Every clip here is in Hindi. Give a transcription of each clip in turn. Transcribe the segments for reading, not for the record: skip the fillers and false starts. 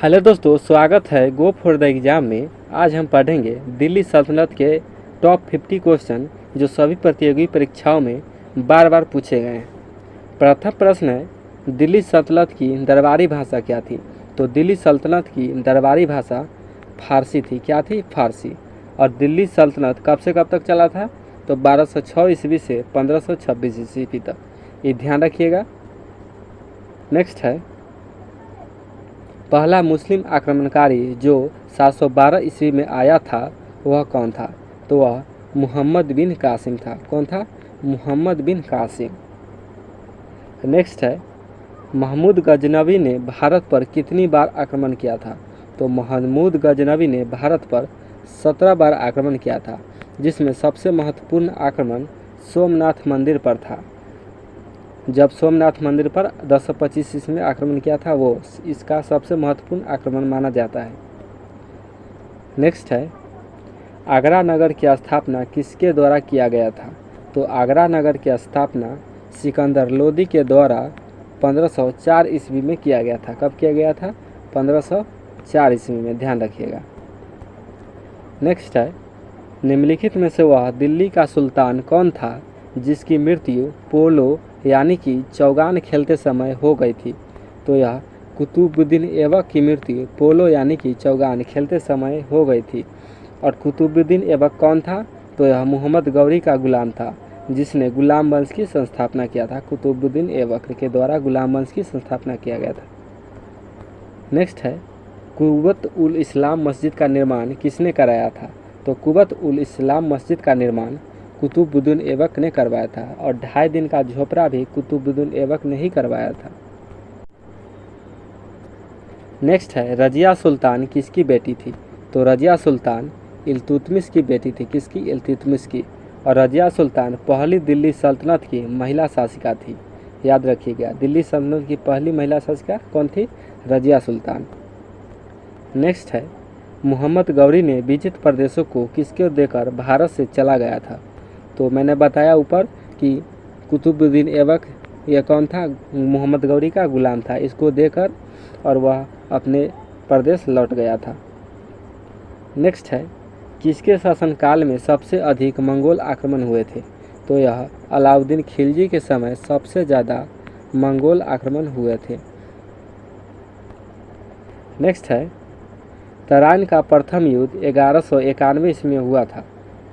हेलो दोस्तों, स्वागत है गो फॉर द एग्ज़ाम में। आज हम पढ़ेंगे दिल्ली सल्तनत के टॉप 50 क्वेश्चन जो सभी प्रतियोगी परीक्षाओं में बार बार पूछे गए हैं। प्रथम प्रश्न है, दिल्ली सल्तनत की दरबारी भाषा क्या थी? तो दिल्ली सल्तनत की दरबारी भाषा फारसी थी। क्या थी? फारसी। और दिल्ली सल्तनत कब से कब तक चला था? तो 1206 ईस्वी से 1526 ईस्वी तक। ये ध्यान रखिएगा। नेक्स्ट है, पहला मुस्लिम आक्रमणकारी जो 712 ईस्वी में आया था वह कौन था? तो वह मोहम्मद बिन कासिम था। कौन था? मोहम्मद बिन कासिम। नेक्स्ट है, महमूद गजनवी ने भारत पर कितनी बार आक्रमण किया था? तो महमूद गजनवी ने भारत पर 17 बार आक्रमण किया था, जिसमें सबसे महत्वपूर्ण आक्रमण सोमनाथ मंदिर पर था। जब सोमनाथ मंदिर पर 1025 ईस्वी में आक्रमण किया था, वो इसका सबसे महत्वपूर्ण आक्रमण माना जाता है। नेक्स्ट है, आगरा नगर की स्थापना किसके द्वारा किया गया था? तो आगरा नगर की स्थापना सिकंदर लोदी के द्वारा 1504 ईस्वी में किया गया था। कब किया गया था? 1504 ईस्वी में, ध्यान रखिएगा। नेक्स्ट है, निम्नलिखित में से वह दिल्ली का सुल्तान कौन था जिसकी मृत्यु पोलो यानी कि चौगान खेलते समय हो गई थी? तो यह कुतुबुद्दीन ऐबक की मृत्यु पोलो यानी कि चौगान खेलते समय हो गई थी। और कुतुबुद्दीन ऐबक कौन था? तो यह मोहम्मद गौरी का गुलाम था, जिसने गुलाम वंश की संस्थापना किया था। कुतुबुद्दीन ऐबक के द्वारा गुलाम वंश की संस्थापना किया गया था। नेक्स्ट है, कुव्वत उल इस्लाम मस्जिद का निर्माण किसने कराया था? तो कुव्वत उल इस्लाम मस्जिद का निर्माण कुतुबुद्दीन ऐबक ने करवाया था। और 2.5 दिन का झोपड़ा भी कुतुबुद्दीन ऐबक ने ही करवाया था। नेक्स्ट है, रजिया सुल्तान किसकी बेटी थी? तो रजिया सुल्तान इल्तुतमिश की बेटी थी। किसकी? इल्तुतमिश की। और रजिया सुल्तान पहली दिल्ली सल्तनत की महिला शासिका थी। याद रखिएगा, दिल्ली सल्तनत की पहली महिला शासिका कौन थी? रजिया सुल्तान। नेक्स्ट है, मोहम्मद गौरी ने विजित प्रदेशों को किसको देकर भारत से चला गया था? तो मैंने बताया ऊपर कि कुतुबुद्दीन ऐबक यह कौन था? मोहम्मद गौरी का गुलाम था। इसको देकर और वह अपने प्रदेश लौट गया था। नेक्स्ट है, किसके शासनकाल में सबसे अधिक मंगोल आक्रमण हुए थे? तो यह अलाउद्दीन खिलजी के समय सबसे ज़्यादा मंगोल आक्रमण हुए थे। नेक्स्ट है, तराइन का प्रथम युद्ध 1191 ईस्वी में हुआ था।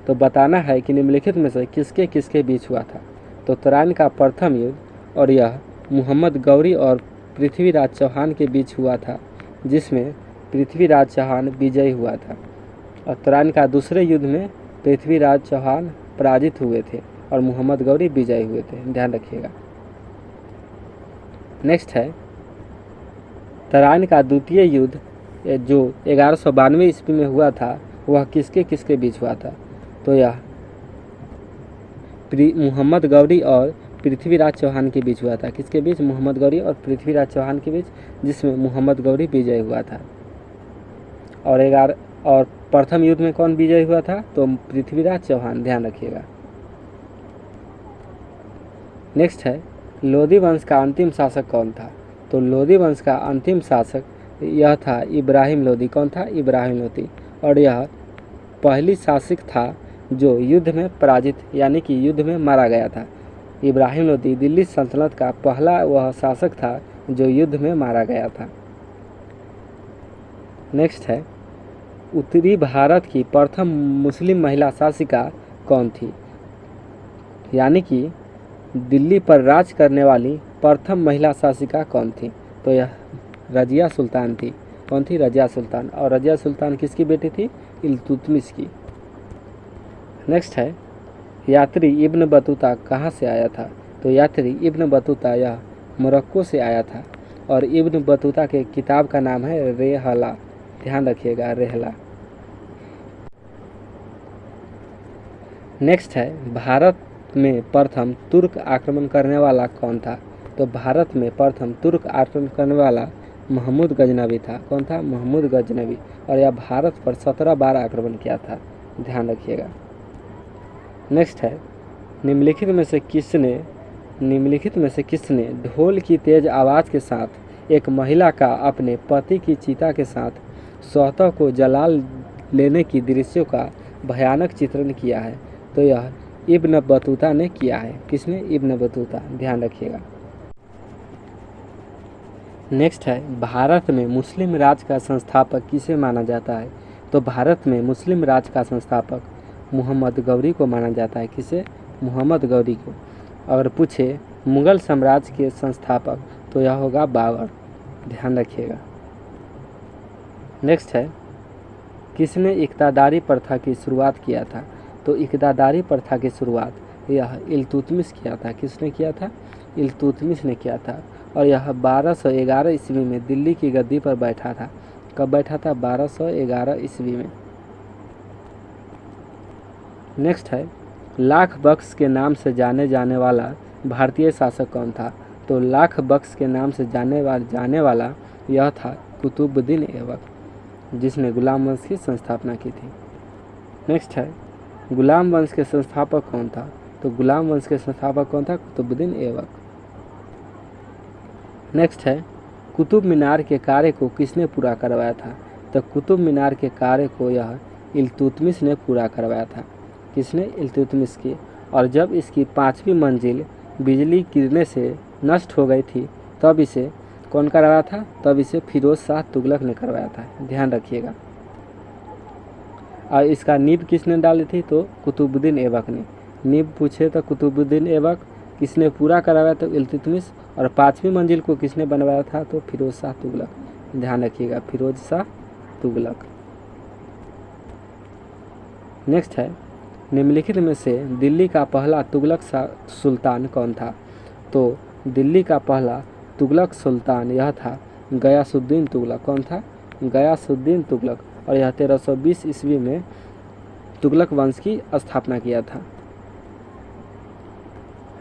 तो बताना है कि निम्नलिखित में से किसके किसके बीच हुआ था। तो तराइन का प्रथम युद्ध और यह मोहम्मद गौरी और पृथ्वीराज चौहान के बीच हुआ था, जिसमें पृथ्वीराज चौहान विजयी हुआ था। और तराइन का दूसरे युद्ध में पृथ्वीराज चौहान पराजित हुए थे और मोहम्मद गौरी विजयी हुए थे। ध्यान रखिएगा। नेक्स्ट है, तराइन का द्वितीय युद्ध जो 1192 ईस्वी में हुआ था, वह किसके किसके बीच हुआ था? तो यह मोहम्मद गौरी और पृथ्वीराज चौहान के बीच हुआ था। किसके बीच? मोहम्मद गौरी और पृथ्वीराज चौहान के बीच, जिसमें मोहम्मद गौरी विजय हुआ था। और प्रथम युद्ध में कौन विजय हुआ था? तो पृथ्वीराज चौहान। ध्यान रखिएगा। नेक्स्ट है, लोदी वंश का अंतिम शासक कौन था? तो लोदी वंश का अंतिम शासक यह था इब्राहिम लोदी। कौन था? इब्राहिम लोदी। और यह पहली शासक था जो युद्ध में पराजित यानी कि युद्ध में मारा गया था। इब्राहिम लोदी दिल्ली सल्तनत का पहला वह शासक था जो युद्ध में मारा गया था। नेक्स्ट है, उत्तरी भारत की प्रथम मुस्लिम महिला शासिका कौन थी? यानी कि दिल्ली पर राज करने वाली प्रथम महिला शासिका कौन थी? तो यह रजिया सुल्तान थी। कौन थी? रजिया सुल्तान। और रजिया सुल्तान किसकी बेटी थी? इल्तुतमिश की। नेक्स्ट है, यात्री इब्न बतूता कहाँ से आया था? तो यात्री इब्न बतूता यह मोरक्को से आया था। और इब्न बतूता के किताब का नाम है रेहला। ध्यान रखिएगा, रेहला। नेक्स्ट है, भारत में प्रथम तुर्क आक्रमण करने वाला कौन था? तो भारत में प्रथम तुर्क आक्रमण करने वाला महमूद गजनवी था। कौन था? महमूद गजनवी। और यह भारत पर 17 बार आक्रमण किया था। ध्यान रखिएगा। नेक्स्ट है, निम्नलिखित में से किसने ढोल की तेज आवाज़ के साथ एक महिला का अपने पति की चिता के साथ स्वतः को जला लेने की दृश्यों का भयानक चित्रण किया है। तो यह इब्न बतूता ने किया है। किसने? Ibn Battuta. ध्यान रखिएगा। नेक्स्ट है, भारत में मुस्लिम राज का संस्थापक किसे माना जाता है? तो भारत में मुस्लिम राज का संस्थापक मोहम्मद गौरी को माना जाता है। किसे? मोहम्मद गौरी को। अगर पूछे मुगल साम्राज्य के संस्थापक तो यह होगा बाबर। ध्यान रखिएगा। नेक्स्ट है, किसने इक़्तिदारी प्रथा की शुरुआत किया था? तो इक़्तिदारी प्रथा की शुरुआत यह इल्तुतमिश किया था। किसने किया था? इल्तुतमिश ने किया था। और यह 1211 ईस्वी में दिल्ली की गद्दी पर बैठा था। कब बैठा था? 1211 ईस्वी में। नेक्स्ट है, लाख बख्श के नाम से जाने जाने वाला भारतीय शासक कौन था? तो लाख बख्श के नाम से जाने वाला यह था कुतुबुद्दीन ऐबक, जिसने गुलाम वंश की संस्थापना की थी। नेक्स्ट है, गुलाम वंश के संस्थापक कौन था? तो गुलाम वंश के संस्थापक कौन था? कुतुबुद्दीन ऐबक। नेक्स्ट है, कुतुब मीनार के कार्य को किसने पूरा करवाया था? तो कुतुब मीनार के कार्य को यह इल्तुतमिश ने पूरा करवाया था। किसने? इल्तुतमिश की। और जब इसकी 5वीं मंजिल बिजली गिरने से नष्ट हो गई थी तब इसे कौन करवाया था? तब इसे फिरोज शाह तुगलक ने करवाया था। ध्यान रखिएगा। और इसका नींव किसने डाली थी? तो कुतुबुद्दीन ऐबक ने। नींव पूछे तो कुतुबुद्दीन ऐबक, किसने पूरा करवाया? तो इल्तुतमिश। और 5वीं मंजिल को किसने बनवाया था? तो फिरोज शाह तुगलक। ध्यान रखिएगा, फिरोज शाह तुगलक। नेक्स्ट है, निम्नलिखित में से दिल्ली का पहला तुगलक सुल्तान कौन था? तो दिल्ली का पहला तुगलक सुल्तान यह था गयासुद्दीन तुगलक। कौन था? गयासुद्दीन तुगलक। और यह 1320 ईस्वी में तुगलक वंश की स्थापना किया था।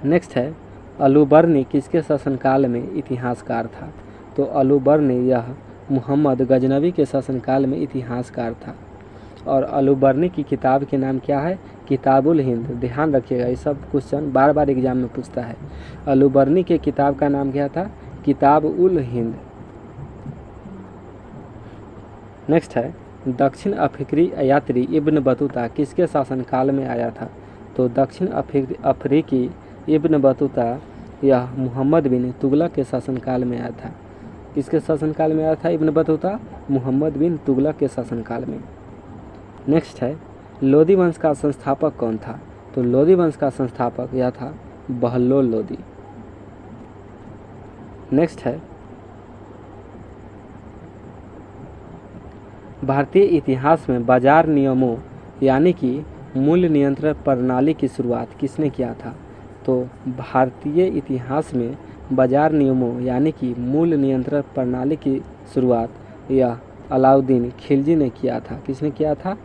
नेक्स्ट है, अलुबर्नी किसके शासनकाल में इतिहासकार था? तो अलुबर्नी यह मुहम्मद गजनवी के शासनकाल में इतिहासकार था। और अलुबर्नी की किताब के नाम क्या है? किताबुल हिंद। ध्यान रखिएगा, ये सब क्वेश्चन बार बार एग्जाम में पूछता है। अलुबर्नी के किताब का नाम क्या था? किताब-उल हिंद। नेक्स्ट है, दक्षिण अफ्रीकी यात्री इब्न बतूता किसके शासनकाल में आया था? तो दक्षिण अफ्रीकी इब्न बतूता यह मोहम्मद बिन तुगलक के शासनकाल में आया था। किसके शासनकाल में आया था इब्न बतूता? मोहम्मद बिन तुगलक के शासनकाल में। नेक्स्ट है, लोदी वंश का संस्थापक कौन था? तो लोदी वंश का संस्थापक यह था बहलोल लोदी। नेक्स्ट है, भारतीय इतिहास में बाजार नियमों यानी कि मूल्य नियंत्रण प्रणाली की शुरुआत किसने किया था? तो भारतीय इतिहास में बाजार नियमों यानी कि मूल्य नियंत्रण प्रणाली की शुरुआत यह अलाउद्दीन खिलजी ने किया था। किसने किया था?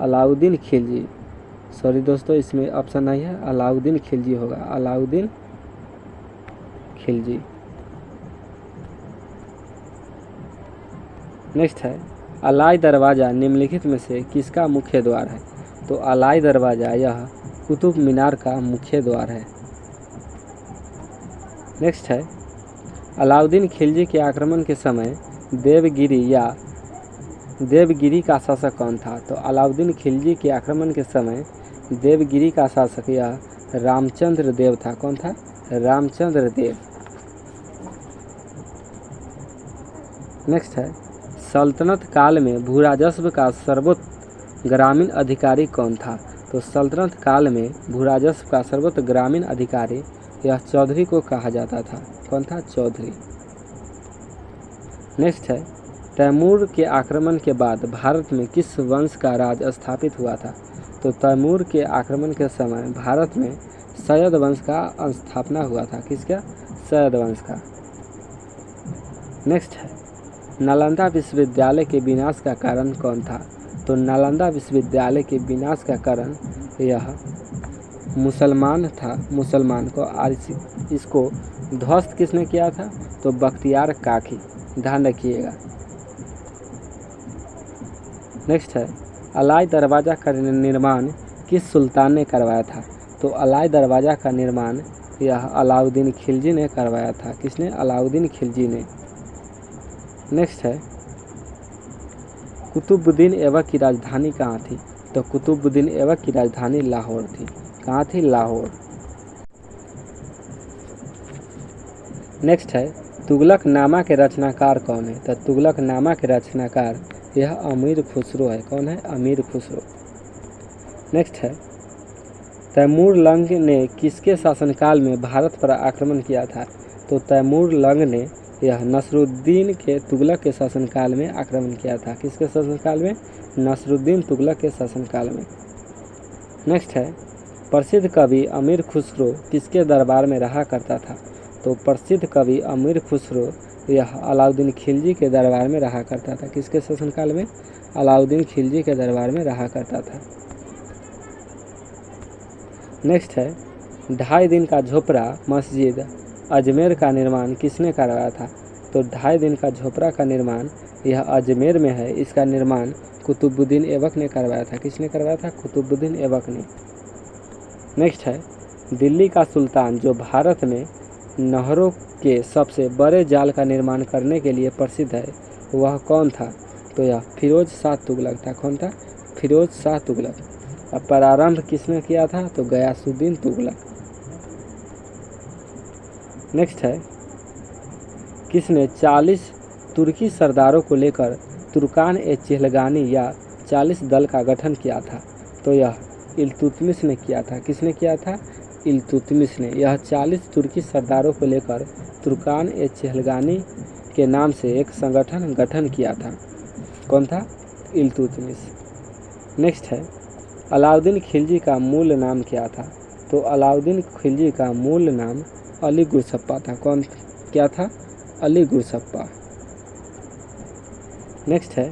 अलाउद्दीन खिलजी। सॉरी दोस्तों, इसमें ऑप्शन नहीं है, अलाउद्दीन खिलजी होगा। अलाउद्दीन खिलजी। नेक्स्ट है, अलाई दरवाज़ा निम्नलिखित में से किसका मुख्य द्वार है? तो अलाई दरवाज़ा यह कुतुब मीनार का मुख्य द्वार है। नेक्स्ट है, अलाउद्दीन खिलजी के आक्रमण के समय देवगिरी का शासक कौन था? तो अलाउद्दीन खिलजी के आक्रमण के समय देवगिरी का शासक यह रामचंद्र देव था। कौन था? रामचंद्र देव। नेक्स्ट है, सल्तनत काल में भूराजस्व का सर्वोच्च ग्रामीण अधिकारी कौन था? तो सल्तनत काल में भूराजस्व का सर्वोच्च ग्रामीण अधिकारी यह चौधरी को कहा जाता था। कौन था? चौधरी। नेक्स्ट है, तैमूर के आक्रमण के बाद भारत में किस वंश का राज स्थापित हुआ था? तो तैमूर के आक्रमण के समय भारत में सैयद वंश का स्थापना हुआ था। किसका? सैयद वंश का। नेक्स्ट है, नालंदा विश्वविद्यालय के विनाश का कारण कौन था? तो नालंदा विश्वविद्यालय के विनाश का कारण यह मुसलमान था। मुसलमान को इसको ध्वस्त किसने किया था? तो बख्तियार काकी। ध्यान रखिएगा। नेक्स्ट है, अलाई दरवाज़ा का निर्माण किस सुल्तान ने करवाया था? तो अलाई दरवाज़ा का निर्माण यह अलाउद्दीन खिलजी ने करवाया था। किसने? अलाउद्दीन खिलजी ने। नेक्स्ट है कुतुबुद्दीन ऐबक की राजधानी कहाँ थी? तो कुतुबुद्दीन ऐबक की राजधानी लाहौर थी। कहाँ थी? लाहौर। नेक्स्ट है तुगलकनामा के रचनाकार कौन है? तो तुगलकनामा के रचनाकार यह अमीर खुसरो है। कौन है? अमीर खुसरो। नेक्स्ट है तैमूर लंग ने किसके शासनकाल में भारत पर आक्रमण किया था? तो तैमूर लंग ने यह नसरुद्दीन के तुगलक के शासनकाल में आक्रमण किया था। किसके शासनकाल में? नसरुद्दीन तुगलक के शासनकाल में। नेक्स्ट है प्रसिद्ध कवि अमीर खुसरो किसके दरबार में रहा करता था? तो प्रसिद्ध कवि अमीर खुसरो यह अलाउद्दीन खिलजी के दरबार में रहा करता था। किसके शासनकाल में? अलाउद्दीन खिलजी के दरबार में रहा करता था। नेक्स्ट है 2.5 दिन का झोपड़ा मस्जिद अजमेर का निर्माण किसने करवाया था? तो 2.5 दिन का झोपड़ा का निर्माण यह अजमेर में है। इसका निर्माण कुतुबुद्दीन ऐबक ने करवाया था। किसने करवाया था? कुतुबुद्दीन ऐबक ने। नेक्स्ट है दिल्ली का सुल्तान जो भारत में नहरों के सबसे बड़े जाल का निर्माण करने के लिए प्रसिद्ध है वह कौन था? तो यह फिरोज शाह तुगलक था। कौन था? फिरोज शाह तुगलक। अब प्रारंभ किसने किया था? तो गयासुद्दीन तुगलक। नेक्स्ट है किसने 40 तुर्की सरदारों को लेकर तुर्कान ए चेहलगानी या 40 दल का गठन किया था? तो यह इल्तुतमिश ने किया था। किसने किया था? इल्तुतमिश ने। यह 40 तुर्की सरदारों को लेकर तुर्कान ए चेहलगानी के नाम से एक संगठन गठन किया था। कौन था? इल्तुतमिश। नेक्स्ट है अलाउद्दीन खिलजी का मूल नाम क्या था? तो अलाउद्दीन खिलजी का मूल नाम अली गुरसप्पा था। कौन क्या था? अली गुरसप्पा। नेक्स्ट है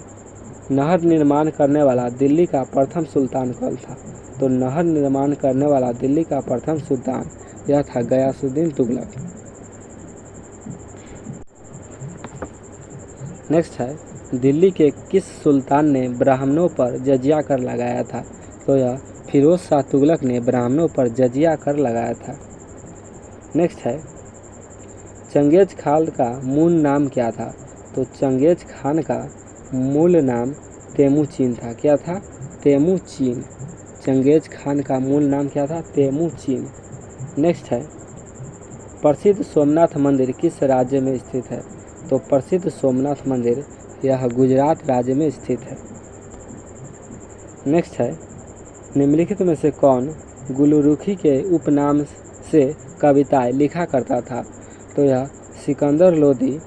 नहर निर्माण करने वाला दिल्ली का प्रथम सुल्तान कौन था? तो नहर निर्माण करने वाला दिल्ली का प्रथम सुल्तान यह था गयासुद्दीन तुगलक। नेक्स्ट है दिल्ली के किस सुल्तान ने ब्राह्मणों पर जजिया कर लगाया था? तो यह फिरोज शाह तुगलक ने ब्राह्मणों पर जजिया कर लगाया था। नेक्स्ट है चंगेज खान का मूल नाम क्या था? तो चंगेज खान का मूल नाम तेमुचीन था। क्या था? तेमुचीन। चंगेज खान का मूल नाम क्या था? तेमुचीन। नेक्स्ट है प्रसिद्ध सोमनाथ मंदिर किस राज्य में स्थित है? तो प्रसिद्ध सोमनाथ मंदिर यह गुजरात राज्य में स्थित है। नेक्स्ट है निम्नलिखित में से कौन गुलरुखी के उपनाम से कविताएं लिखा करता था? तो यह सिकंदर लोदी।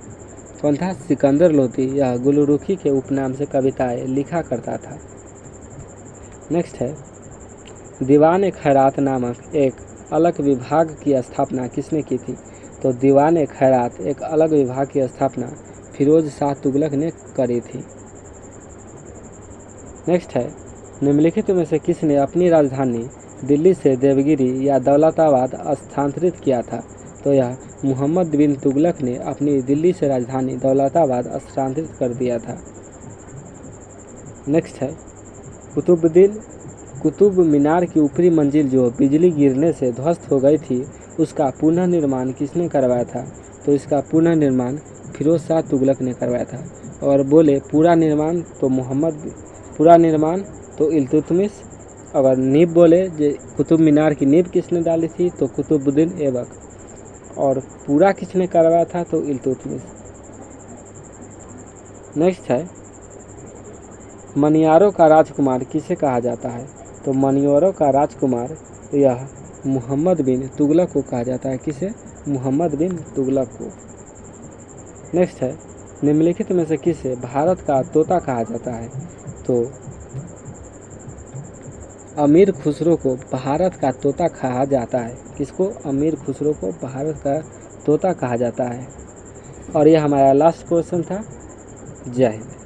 कौन था? सिकंदर लोदी। यह गुलरुखी के उपनाम से कविताएं लिखा करता था। नेक्स्ट है दीवान खैरात नामक एक अलग विभाग की स्थापना किसने की थी? तो दीवान खैरात एक अलग विभाग की स्थापना फिरोज शाह तुगलक ने करी थी। नेक्स्ट है निम्नलिखित में से किसने अपनी राजधानी दिल्ली से देवगिरी या दौलताबाद स्थानांतरित किया था? तो यह मुहम्मद बिन तुगलक ने अपनी दिल्ली से राजधानी दौलताबाद स्थानांतरित कर दिया था। नेक्स्ट है कुतुब मीनार की ऊपरी मंजिल जो बिजली गिरने से ध्वस्त हो गई थी उसका पुनः निर्माण किसने करवाया था? तो इसका पुनः निर्माण फिरोज शाह तुगलक ने करवाया था। और बोले पूरा निर्माण तो इल्तुतमिश। अगर नींव बोले जो कुतुब मीनार की नींव किसने डाली थी? तो कुतुबुद्दीन ऐबक। और पूरा किसने करवाया था? तो इल्तुतमिश। नेक्स्ट है मनियारों का राजकुमार किसे कहा जाता है? तो मनियारों का राजकुमार यह मुहम्मद बिन तुगलक को कहा जाता है। किसे? मुहम्मद बिन तुगलक को। नेक्स्ट है निम्नलिखित में से किसे भारत का तोता कहा जाता है? तो अमीर खुसरो को भारत का तोता कहा जाता है। किसको? अमीर खुसरो को भारत का तोता कहा जाता है। और यह हमारा लास्ट क्वेश्चन था। जय हिंद।